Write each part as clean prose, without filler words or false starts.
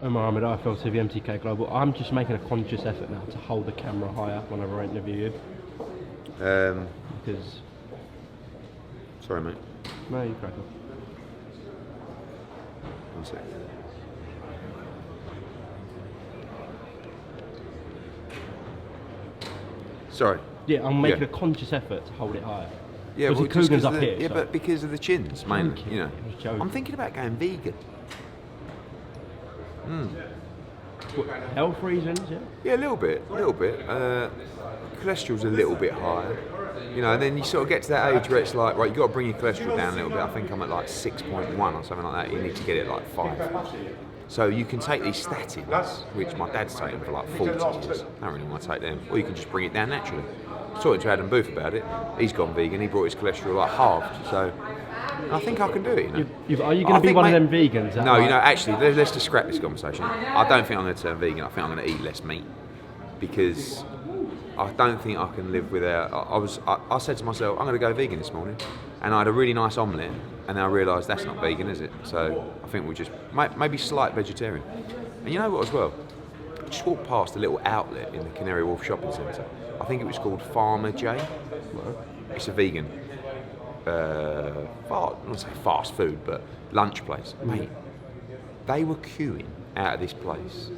Omar Ahmed, IFL TV MTK Global. I'm just making a conscious effort now to hold the camera higher whenever I interview you. Because... Sorry, mate. No, you crack on. 1 sec. Sorry. Yeah, I'm making a conscious effort to hold it higher. Yeah, because the Coogan's up here. Yeah, so. but because of the chins, mainly. You know. I was joking. I'm thinking about going vegan. What, health reasons, yeah? Yeah, a little bit. Cholesterol's a little bit higher. You know, and then you sort of get to that age where it's like, right, you've got to bring your cholesterol down a little bit. I think I'm at like 6.1 or something like that. You need to get it like 5. So you can take these statins, which my dad's taken for like 40 years. I don't really want to take them. Or you can just bring it down naturally. I was talking to Adam Booth about it. He's gone vegan. He brought his cholesterol like halved. So I think I can do it, you know. Are you going to be one of them vegans? No, you know, actually, let's just scrap this conversation. I don't think I'm going to turn vegan. I think I'm going to eat less meat. Because I don't think I can live without... I said to myself, I'm going to go vegan this morning. And I had a really nice omelette. And then I realised that's not vegan, is it? So I think we'll just... Maybe slight vegetarian. And you know what as well? I just walked past a little outlet in the Canary Wharf shopping centre. I think it was called Farmer J. It's a vegan... not say fast food, but lunch place. Mate, they were queuing out of this place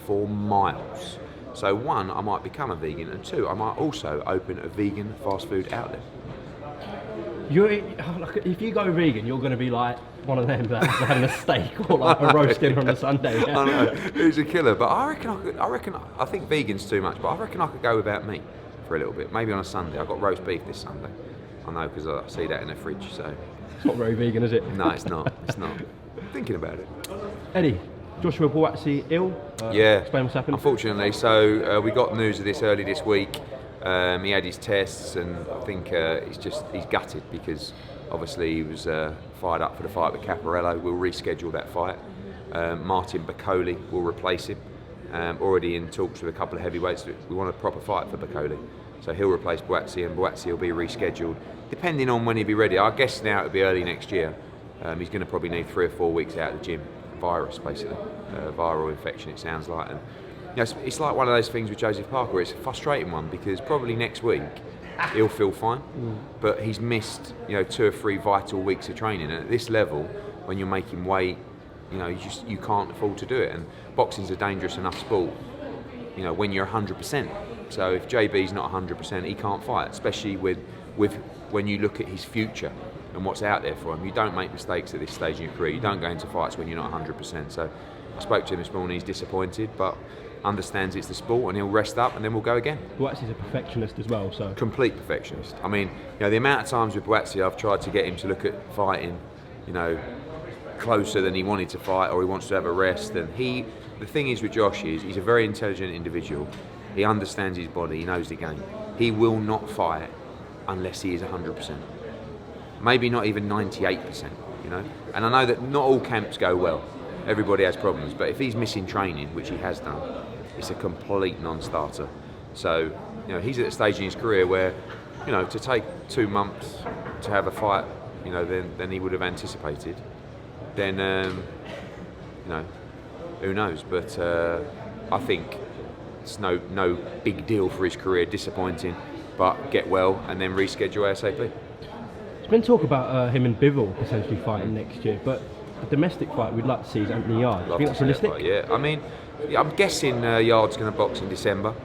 for miles. So 1, I might become a vegan, and 2, I might also open a vegan fast food outlet. If you go vegan, you're going to be like one of them that's having a steak or like a roast dinner on a Sunday. Yeah? I know, it's a killer, but I think vegan's too much, but I reckon I could go without meat for a little bit. Maybe on a Sunday. I got roast beef this Sunday. I know, because I see that in the fridge, so... It's not very vegan, is it? No, it's not. It's not. Thinking about it. Eddie, Joshua Boakye ill? Yeah. Explain what's happened. Unfortunately, so we got news of this early this week. He had his tests, and I think he's gutted because obviously he was fired up for the fight with Caparello. We'll reschedule that fight. Martin Bakole will replace him. Already in talks with a couple of heavyweights. We want a proper fight for Bakole. So he'll replace Boakye, and Boakye will be rescheduled, depending on when he'll be ready. I guess now it'll be early next year. He's going to probably need 3 or 4 weeks out of the gym. Virus, basically. Viral infection, it sounds like. And you know, it's like one of those things with Joseph Parker. It's a frustrating one because probably next week he'll feel fine, but he's missed 2 or 3 vital weeks of training. And at this level, when you're making weight, you can't afford to do it. And boxing's a dangerous enough sport, when you're 100%. So if JB's not 100%, he can't fight, especially with when you look at his future and what's out there for him. You don't make mistakes at this stage in your career. You don't go into fights when you're not 100%. So I spoke to him this morning. He's disappointed, but understands it's the sport, and he'll rest up, and then we'll go again. Boaksye's a perfectionist as well, so... Complete perfectionist. I mean, the amount of times with Boaksye I've tried to get him to look at fighting, closer than he wanted to fight, or he wants to have a rest. And the thing is with Josh is he's a very intelligent individual. He understands his body, he knows the game. He will not fight unless he is 100%. Maybe not even 98%, And I know that not all camps go well. Everybody has problems, but if he's missing training, which he has done, it's a complete non-starter. So, he's at a stage in his career where, to take 2 months to have a fight, than he would have anticipated, then, who knows? But I think it's no big deal for his career, disappointing, but get well and then reschedule ASAP. There's been talk about him and Bivol potentially fighting next year, but the domestic fight we'd like to see is Anthony Yarde. Do you think that's realistic? Yeah, I mean, I'm guessing Yarde's going to box in December.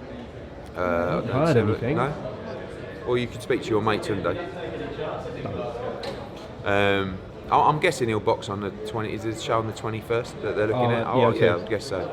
I haven't heard anything. No? Or you could speak to your mate Tunde. I'm guessing he'll box on the 20th. Is it the show on the 21st that they're looking at? Yeah, I guess so.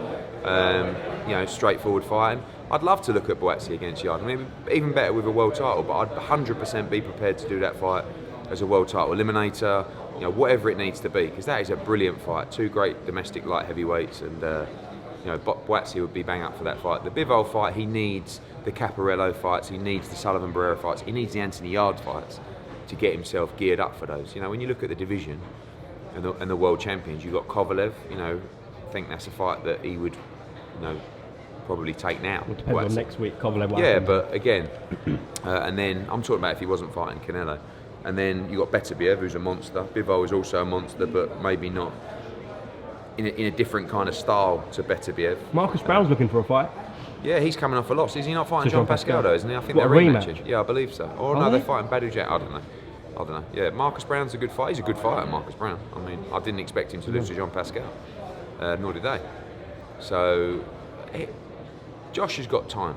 Straightforward fight. And I'd love to look at Boaksye against Yarde. I mean, even better with a world title, but I'd 100% be prepared to do that fight as a world title eliminator, whatever it needs to be, because that is a brilliant fight. 2 great domestic light heavyweights, and Boaksye would be bang up for that fight. The Bivol fight, he needs the Caparello fights, he needs the Sullivan Barrera fights, he needs the Anthony Yarde fights to get himself geared up for those. When you look at the division and the world champions, you've got Kovalev. I think that's a fight that he would, probably take now. It depends on next week, Kovalev. Yeah, but again, and then I'm talking about if he wasn't fighting Canelo. And then you got Beterbiev, who's a monster. Bivol is also a monster, but maybe not in a different kind of style to Beterbiev. Marcus Brown's looking for a fight. Yeah, he's coming off a loss. Is he not fighting To John Jean Pascal. Pascal though, isn't he? I think What, they're a rematch? rematching. Yeah, I believe so. Or Are no, they? they're fighting Badou Jack. I don't know. Yeah, Marcus Brown's a good fight. He's a good fighter, Marcus Brown. I mean, I didn't expect him to lose to Jean Pascal, nor did they. So, Josh has got time.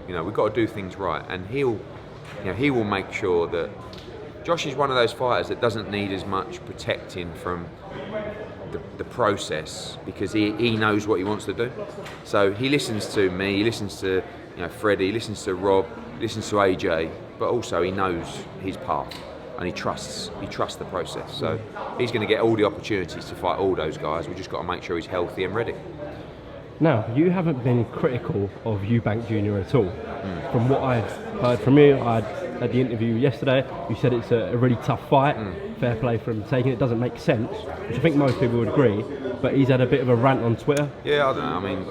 You know, we've got to do things right, and he will make sure that Josh is one of those fighters that doesn't need as much protecting from the process, because he knows what he wants to do. So he listens to me, he listens to Freddie, he listens to Rob, he listens to AJ, but also he knows his path and he trusts the process. So he's going to get all the opportunities to fight all those guys. We've just got to make sure he's healthy and ready. Now, you haven't been critical of Eubank Jr. at all. From what I've heard from you, I had the interview yesterday. You said it's a really tough fight. Fair play for him taking it. Doesn't make sense, which I think most people would agree. But he's had a bit of a rant on Twitter. Yeah, I don't know. I mean,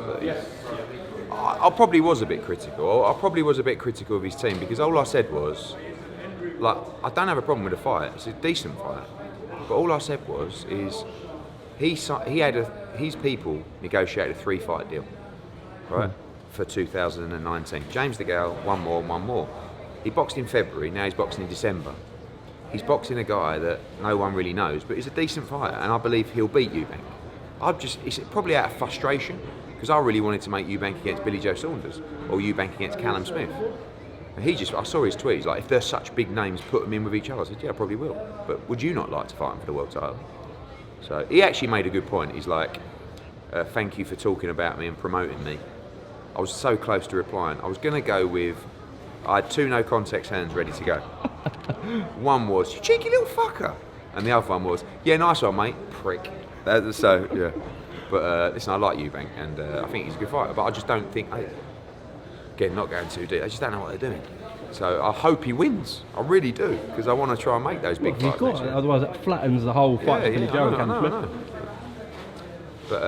I probably was a bit critical. I probably was a bit critical of his team, because all I said was, like, I don't have a problem with the fight. It's a decent fight. But all I said was, his people negotiated a 3-fight deal, right, for 2019. James DeGale, one more. He boxed in February, now he's boxing in December. He's boxing a guy that no one really knows, but he's a decent fighter, and I believe he'll beat Eubank. It's probably out of frustration, because I really wanted to make Eubank against Billy Joe Saunders, or Eubank against Callum Smith. And I saw his tweet, he's like, if they're such big names, put them in with each other. I said, yeah, I probably will. But would you not like to fight him for the world title? So he actually made a good point. He's like, thank you for talking about me and promoting me. I was so close to replying. I was going to go with, I had 2 no context hands ready to go. One was, you cheeky little fucker. And the other one was, yeah, nice one, mate, prick. So, yeah. But listen, I like Eubank, and I think he's a good fighter, but I just don't think, again, not going too deep, I just don't know what they're doing. So I hope he wins. I really do, because I want to try and make those big fights. Otherwise, it flattens the whole fight. Yeah, Joe and I Callum Smith. know. But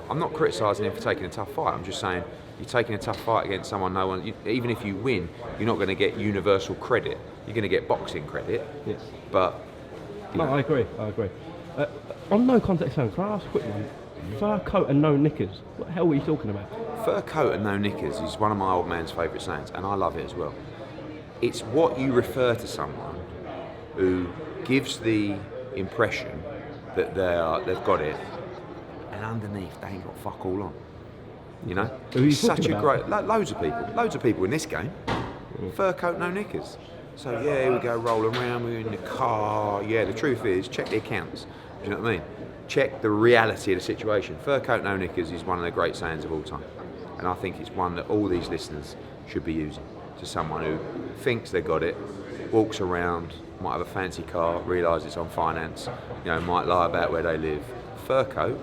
I'm not criticising him for taking a tough fight. I'm just saying, you're taking a tough fight against someone even if you win, you're not going to get universal credit. You're going to get boxing credit. Yes. But No, I agree. On no context terms, can I ask a quick one? Fur coat and no knickers. What the hell were you talking about? Fur coat and no knickers is one of my old man's favourite sayings, and I love it as well. It's what you refer to someone who gives the impression that they've got it, and underneath they ain't got fuck all on. You know? Who are you Such talking a about? great, loads of people in this game. Fur coat, no knickers. So yeah, we go rolling around, we're in the car. Yeah, the truth is, check the accounts. Do you know what I mean? Check the reality of the situation. Fur coat, no knickers is one of the great sayings of all time, and I think it's one that all these listeners should be using to someone who thinks they got it, walks around, might have a fancy car, realises it's on finance, might lie about where they live. Fur coat,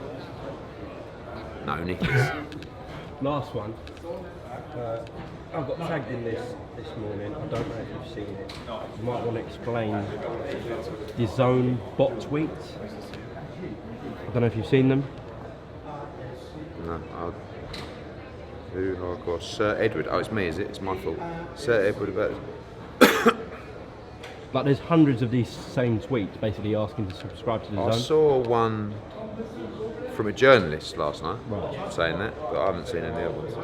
no knickers. Last one. I got tagged in this morning. I don't know if you've seen it. You might want to explain Dazn bot tweets. I don't know if you've seen them. No, who? Oh, of course, Sir Edward. Oh, it's me, is it? It's my fault. Sir Edward about. Like, there's hundreds of these same tweets basically asking to subscribe to Dazn. I saw one from a journalist last night saying that, but I haven't seen any other ones.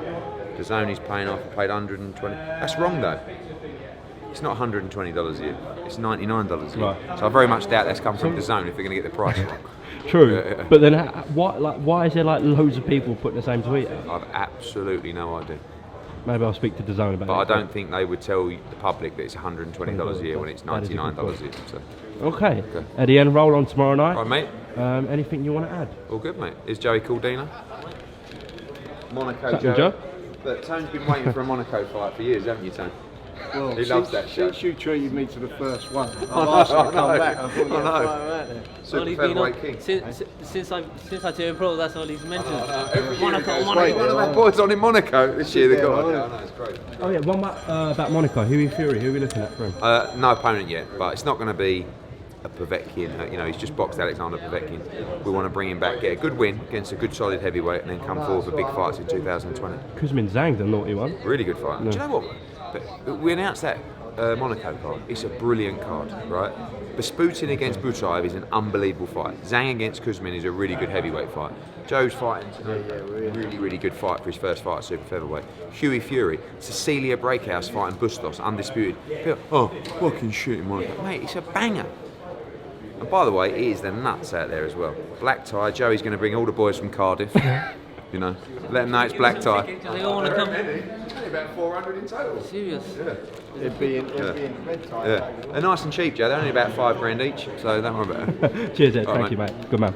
Dazn is paying off, paid $120. That's wrong though. It's not $120 a year. It's $99 a year. Right. So I very much doubt that's come from Dazn if they're going to get the price wrong. True, Yeah. but then why is there like loads of people putting the same tweet out? I've absolutely no idea. Maybe I'll speak to Dazn about it. But I don't think they would tell the public that it's $120 a year when it's $99 a year. So. Okay. At the end, roll on tomorrow night. Right, mate. Anything you want to add? All good, mate. Is Joey Caldina? Monaco Captain Joe. Joe? But Tone's been waiting for a Monaco fight for years, haven't you, Tone? Well, He loves that show. Since you treated me to the first one, I've asked you to come back. I thought you'd I know. fly around there. Super Only been on, featherweight king. since I turned pro, that's all he's mentioned. Every year Monaco, it goes, Monaco. one of my boys on in Monaco this year. They got Yeah, it. I I know, it's great. Oh yeah, one about Monaco. Who are you Fury? Who are we looking at for him? No opponent yet, but it's not going to be a Povetkin. He's just boxed Alexander Povetkin. We want to bring him back, get a good win against a good solid heavyweight, and then come forward for big fights in 2020. Kuzmin Zhang's a naughty one. Really good fight. Do you know what? But we announced that Monaco card. It's a brilliant card, right? Besputin against Butaev is an unbelievable fight. Zhang against Kuzmin is a really good heavyweight fight. Joe's fighting tonight. Really good fight for his first fight at super featherweight. Huey Fury, Cecilia Breakhouse fighting Bustos, undisputed. Oh, fucking shit in Monaco. Mate, it's a banger. And by the way, it is the nuts out there as well. Black tie, Joey's going to bring all the boys from Cardiff. You know, let them know it's black tie. They all want to come. Only about 400 in total. Serious. It'd be in red tie. Yeah. They're nice and cheap, Joe. They're only about £5 each, so don't worry about it. Cheers, Ed. All Thank right, you, mate. Good man.